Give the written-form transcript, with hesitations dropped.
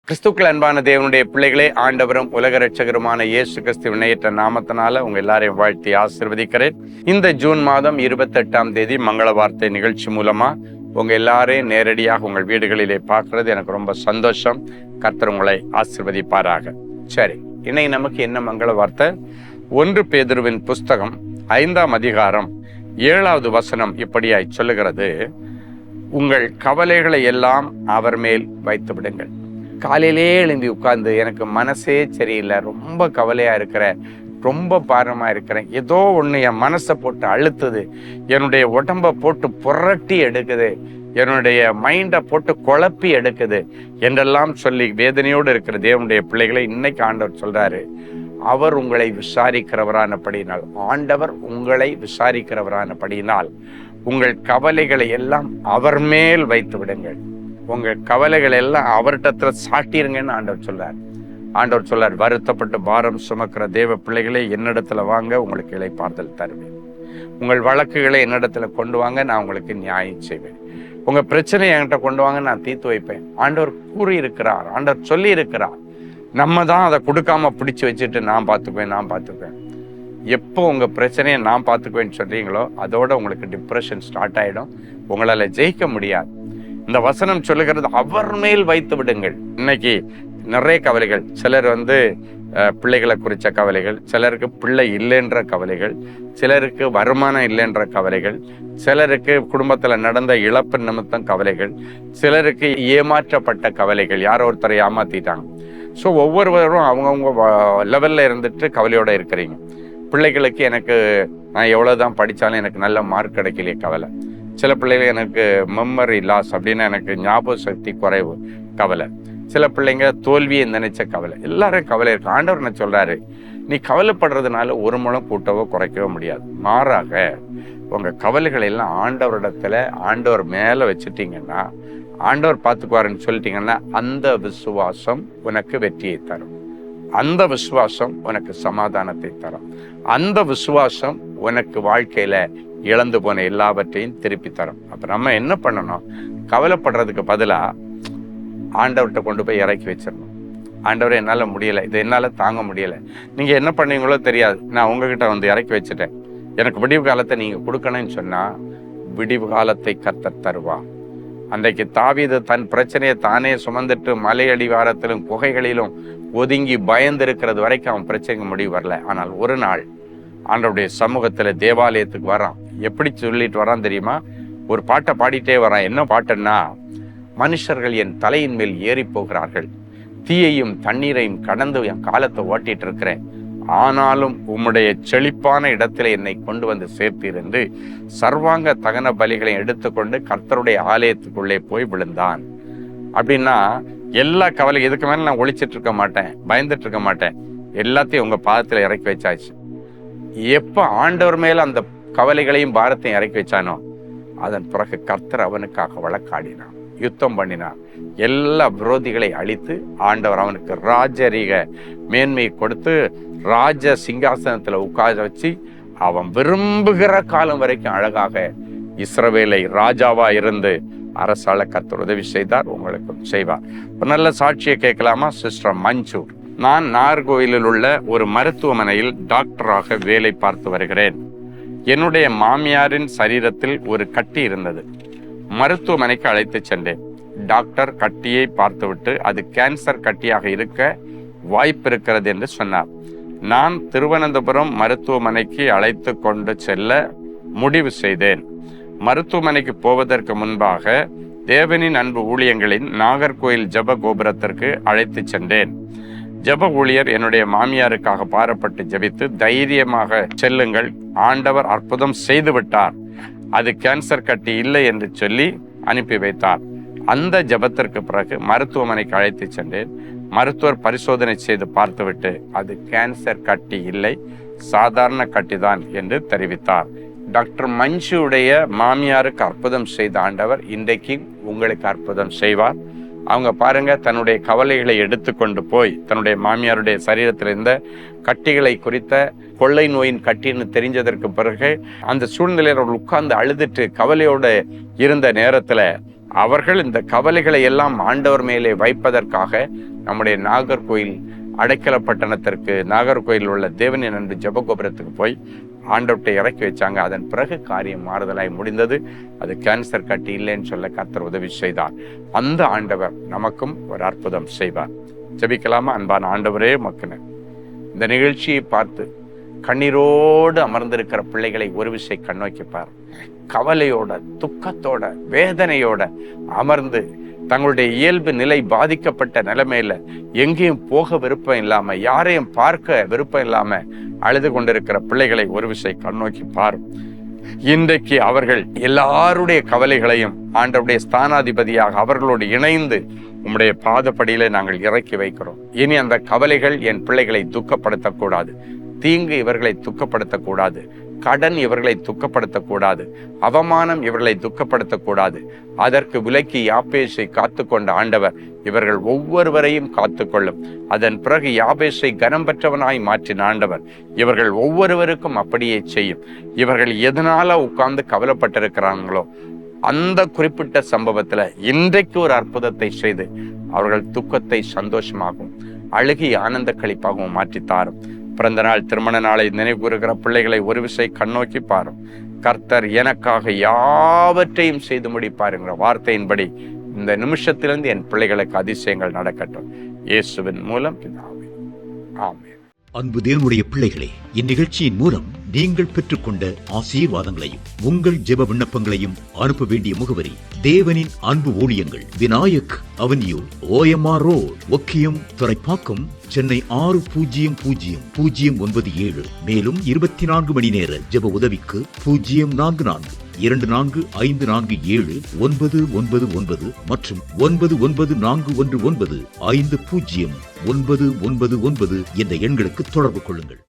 கிறிஸ்துக்கள் அன்பான தேவனுடைய பிள்ளைகளே, ஆண்டவரும் உலக ரட்சகருமான இயேசு கிறிஸ்து இணையற்ற நாமத்தினால உங்க எல்லாரையும் வாழ்த்தி ஆசீர்வதிக்கிறேன். இந்த ஜூன் மாதம் 28ஆம் தேதி மங்கள வார்த்தை நிகழ்ச்சி மூலமா உங்க எல்லாரையும் நேரடியாக உங்கள் வீடுகளிலே பார்க்கறது எனக்கு ரொம்ப சந்தோஷம். கர்த்தர் உங்களை ஆசீர்வதிப்பாராக. சரி, இன்னைக்கு நமக்கு என்ன மங்கள வார்த்தை? 1 பேதுருவின் புஸ்தகம் 5ஆம் அதிகாரம் 7வது வசனம் இப்படியாய் சொல்லுகிறது: உங்கள் கவலைகளை எல்லாம் அவர் மேல் வைத்து விடுங்கள். காலையிலே எழும்பி உட்கார்ந்து எனக்கு மனசே சரியில்லை, ரொம்ப கவலையா இருக்கிறேன், ரொம்ப பாரமா இருக்கிறேன், ஏதோ ஒன்று என் மனசை போட்டு அழுத்துது, என்னுடைய உடம்பை போட்டு புரட்டி எடுக்குது, என்னுடைய மைண்டை போட்டு குழப்பி எடுக்குது என்றெல்லாம் சொல்லி வேதனையோடு இருக்கிற தேவனுடைய பிள்ளைகளை இன்னைக்கு ஆண்டவர் சொல்றாரு, அவர் உங்களை விசாரிக்கிறவரானபடியினால், ஆண்டவர் உங்களை விசாரிக்கிறவரானபடியினால் உங்கள் கவலைகளை எல்லாம் அவர் மேல் வைத்து விடுங்கள். உங்கள் கவலைகள் எல்லாம் அவர்கிட்ட சாட்டிருங்கன்னு ஆண்டவர் சொல்றார். வருத்தப்பட்டு பாரம் சுமக்கிற தேவ பிள்ளைகளே, என்னிடத்துல வாங்க, உங்களுக்கு இளைப்பாறுதல் தருவேன். உங்கள் வழக்குகளை என்னிடத்துல கொண்டு வாங்க, நான் உங்களுக்கு நியாயம் செய்வேன். உங்க பிரச்சனையை என்கிட்ட கொண்டு வாங்க, நான் தீர்த்து வைப்பேன். ஆண்டவர் கூறியிருக்கிறார், ஆண்டவர் சொல்லி இருக்கிறார். நம்ம தான் அதை கொடுக்காம பிடிச்சு வச்சுட்டு நான் பார்த்துக்குவேன். எப்போ உங்க பிரச்சனையை நான் பார்த்துக்குவேன்னு சொல்றீங்களோ அதோட உங்களுக்கு டிப்ரெஷன் ஸ்டார்ட் ஆயிடும். உங்களால ஜெயிக்க முடியாது. இந்த வசனம் சொல்லுகிறது, அவர் மேல் வைத்து விடுங்கள். இன்னைக்கு நிறைய கவலைகள். சிலர் பிள்ளைகளை குறித்த கவலைகள், சிலருக்கு பிள்ளை இல்லைன்ற கவலைகள், சிலருக்கு வருமானம் இல்லைன்ற கவலைகள், சிலருக்கு குடும்பத்தில் நடந்த இழப்பு நிமித்தம் கவலைகள், சிலருக்கு ஏமாற்றப்பட்ட கவலைகள், யாரோ ஒருத்தரை ஏமாத்திட்டாங்க. ஸோ ஒவ்வொருவரும் அவங்கவுங்க லெவலில் இருந்துட்டு கவலையோடு இருக்கிறீங்க. பிள்ளைகளுக்கு நான் எவ்வளோதான் படித்தாலும் எனக்கு நல்ல மார்க் கிடைக்கலையே கவலை. சில பிள்ளைகள் எனக்கு மெமரி லாஸ், அப்படின்னா எனக்கு ஞாபக சக்தி குறைவு கவலை. சில பிள்ளைங்க தோல்வியை நினைச்ச கவலை. எல்லாரும் கவலை இருக்கு. ஆண்டவர் என்ன சொல்றாரு, நீ கவலைப்படுறதுனால ஒரு முழம் கூட்டவோ குறைக்கவோ முடியாது. மாறாக உங்க கவலைகளை எல்லாம் ஆண்டவர் மேல வச்சுட்டீங்கன்னா, ஆண்டவர் பார்த்துக்குவாருன்னு சொல்லிட்டீங்கன்னா, அந்த விசுவாசம் உனக்கு வெற்றியை தரும். அந்த விசுவாசம் உனக்கு சமாதானத்தை தரும். அந்த விசுவாசம் உனக்கு வாழ்க்கையில இழந்து போன எல்லாவற்றையும் திருப்பி தரும். அப்ப நம்ம என்ன பண்ணணும்? கவலைப்படுறதுக்கு பதிலா ஆண்டவர்கிட்ட கொண்டு போய் இறக்கி வச்சிடணும். ஆண்டவரை என்னால முடியலை, இதை என்னால தாங்க முடியலை. நீங்க என்ன பண்ணீங்களோ தெரியாது, நான் உங்ககிட்ட இறக்கி வச்சுட்டேன், எனக்கு விடிவு காலத்தை நீங்க கொடுக்கணும்னு சொன்னா விடிவு காலத்தை கர்த்தர் தருவா. அன்றைக்கு தாவீது தன் பிரச்சனையை தானே சுமந்துட்டு மலை அடிவாரத்திலும் குகைகளிலும் ஒதுங்கி பயந்து இருக்கிறது வரைக்கும் அவன் பிரச்சனைக்கு முடிவு வரல. ஆனால் ஒரு நாள் ஆண்டவருடைய சமூகத்துல தேவாலயத்துக்கு வரான். எப்படி சொல்லிட்டு வரான் தெரியுமா? ஒரு பாட்டை பாடிட்டே வரான். என்ன பாட்டுன்னா, மனுஷர்கள் என் தலையின் மேல் ஏறி போகிறார்கள், தீயையும் தண்ணீரையும் கடந்து என் காலத்தை ஓட்டிட்டு இருக்கிறேன், ஆனாலும் உம்முடைய செழிப்பான இடத்துல என்னை கொண்டு வந்து சேர்த்திருந்து சர்வாங்க தகன பலிகளை எடுத்துக்கொண்டு கர்த்தருடைய ஆலயத்துக்குள்ளே போய் விழுந்தான். அப்படின்னா எல்லா கவலை, இதுக்கு மேல நான் ஒழிச்சிட்டு இருக்க மாட்டேன், பயந்துட்டு இருக்க மாட்டேன், எல்லாத்தையும் உங்க பாதத்துல இறக்கி வச்சாச்சு. எப்ப ஆண்டவர் மேல அந்த கவலைகளையும் பாரத்தையும் இறக்கி வச்சானோ, அதன் பிறகு கர்த்தர் அவனுக்காக வழக்காடினான், யுத்தம் பண்ணினான். எல்லா விரோதிகளை அழித்து ஆண்டவர் அவனுக்கு ராஜரீக மேன்மையை கொடுத்து ராஜ சிங்காசனத்துல உட்கார வச்சு அவன் விரும்புகிற காலம் வரைக்கும் அழகாக இஸ்ரவேலை ராஜாவா இருந்து அரசாள கர்த்தர் உதவி செய்தார். உங்களுக்கும் செய்வார். ஒரு நல்ல சாட்சியை கேட்கலாமா? சிஸ்டர் மஞ்சு, நான் நாகர்கோவிலில் உள்ள ஒரு மருத்துவமனையில் டாக்டராக வேலை பார்த்து வருகிறேன். என்னுடைய மாமியாரின் சரீரத்தில் ஒரு கட்டி இருந்தது. மருத்துவமனைக்கு அழைத்து சென்றேன். டாக்டர் கட்டியை பார்த்துவிட்டு அது கேன்சர் கட்டியாக இருக்க வாய்ப்பு இருக்கிறது என்று சொன்னார். நான் திருவனந்தபுரம் மருத்துவமனைக்கு அழைத்து கொண்டு செல்ல முடிவு செய்தேன். மருத்துவமனைக்கு போவதற்கு முன்பாக தேவனின் அன்பு ஊழியங்களின் நாகர்கோயில் ஜப கோபுரத்திற்கு அழைத்து சென்றேன். ஜப ஊழியர் என்னுடைய மாமியாருக்காக பாரப்பட்டு ஜபித்து, தைரியமாக செல்லுங்கள், ஆண்டவர் அற்புதம் செய்து விட்டார், அது கேன்சர் கட்டி இல்லை என்று சொல்லி அனுப்பி வைத்தார். அந்த ஜபத்திற்கு பிறகு மருத்துவமனைக்கு அழைத்து சென்றேன். மருத்துவர் பரிசோதனை செய்து பார்த்துவிட்டு அது கேன்சர் கட்டி இல்லை, சாதாரண கட்டி தான் என்று தெரிவித்தார். டாக்டர் மஞ்சுடைய மாமியாருக்கு அற்புதம் செய்த ஆண்டவர் இன்றைக்கு உங்களுக்கு அற்புதம் செய்வார். அவங்க பாருங்க, தன்னுடைய கவலைகளை எடுத்துக்கொண்டு போய் தன்னுடைய மாமியாருடைய சரீரத்தில் இருந்த கட்டிகளை குறித்த கொள்ளை நோயின் கட்டின்னு தெரிஞ்சதற்கு பிறகு அந்த சூழ்நிலையில் அவர்கள் உட்கார்ந்து அழுதுட்டு கவலையோடு இருந்த நேரத்துல அவர்கள் இந்த கவலைகளை எல்லாம் ஆண்டவர் மேலே வைப்பதற்காக நம்முடைய நாகர்கோயில் அடைக்கல பட்டணத்திற்கு, நாகர்கோயில் உள்ள தேவனின் அன்பு ஜெபகோபுரத்துக்கு போய் ஆண்டவர்கிட்ட இறக்கி வச்சாங்க. அதன் பிறகு காரியம் மாறுதலாய் முடிந்தது. அது கேன்சர் கட்டி இல்லைன்னு சொல்ல கர்த்தர் உதவி செய்தார். அந்த ஆண்டவர் நமக்கும் ஒரு அற்புதம் செய்வார். ஜெபிக்கலாமா? அன்பான ஆண்டவரே, மக்கள் இந்த நிகழ்ச்சியை பார்த்து கண்ணீரோடு அமர்ந்திருக்கிற பிள்ளைகளை ஒரு விஷயம் கண்ணோக்கிப்பார். கவலையோட, துக்கத்தோட, வேதனையோட அமர்ந்து தங்களுடைய இயல்பு நிலை பாதிக்கப்பட்ட நிலைமையில எங்கேயும் போக விருப்பம் இல்லாம, யாரையும் பார்க்க விருப்பம் இல்லாம அழுது கொண்டிருக்கிற பிள்ளைகளை ஒரு விஷயம் கண்ணோக்கி பாரும். இன்றைக்கு அவர்கள் எல்லாருடைய கவலைகளையும் ஆண்டவருடைய ஸ்தானாதிபதியாக அவர்களோடு இணைந்து உம்முடைய பாதப்படியில நாங்கள் இறக்கி வைக்கிறோம். இனி அந்த கவலைகள் என் பிள்ளைகளை துக்கப்படுத்தக்கூடாது. தீங்கு இவர்களை துக்கப்படுத்தக்கூடாது. கடன் இவர்களை துக்கப்படுத்தக்கூடாது. அவமானம் இவர்களை துக்கப்படுத்தக்கூடாது. அதற்கு விலக்கி யாபேசை காத்து கொண்ட ஆண்டவர் இவர்கள் ஒவ்வொருவரையும் காத்துக்கொள்ளும். அதன் பிறகு யாபேசை கனம் பெற்றவனாய் மாற்றின ஆண்டவர் இவர்கள் ஒவ்வொருவருக்கும் அப்படியே செய்யும். இவர்கள் எதனால உட்கார்ந்து கவலைப்பட்டிருக்கிறாங்களோ அந்த குறிப்பிட்ட சம்பவத்துல இன்றைக்கு ஒரு அற்புதத்தை செய்து அவர்கள் துக்கத்தை சந்தோஷமாகவும் அழுகி ஆனந்த களிப்பாகவும் மாற்றித்தாரும். பிறந்த நாள், திருமண நாளை நினைவு கூறுகிற பிள்ளைகளை ஒரு விஷயம் கண்ணோக்கி பாரும். கர்த்தர் எனக்காக யாவற்றையும் செய்து முடிப்பாருங்கிற வார்த்தையின்படி இந்த நிமிஷத்திலிருந்து என் பிள்ளைகளுக்கு அதிசயங்கள் நடக்கட்டும். இயேசுவின் மூலம் பிதாவே, ஆமென். அன்பு தேவனுடைய பிள்ளைகளே, இந்நிகழ்ச்சியின் மூலம் நீங்கள் பெற்றுக்கொண்ட ஆசீர்வாதங்களையும் உங்கள் ஜெப விண்ணப்பங்களையும் அனுப்ப வேண்டிய முகவரி: தேவனின் அன்பு ஊழியங்கள், Vinayak avenue, OMR road, Okkiyam, Thoraipakkam, Chennai 600097. மேலும் 24 மணி நேர ஜெப உதவிக்கு 044-24547-999 மற்றும் 9941150999 என்ற எண்களுக்கு தொடர்பு கொள்ளுங்கள்.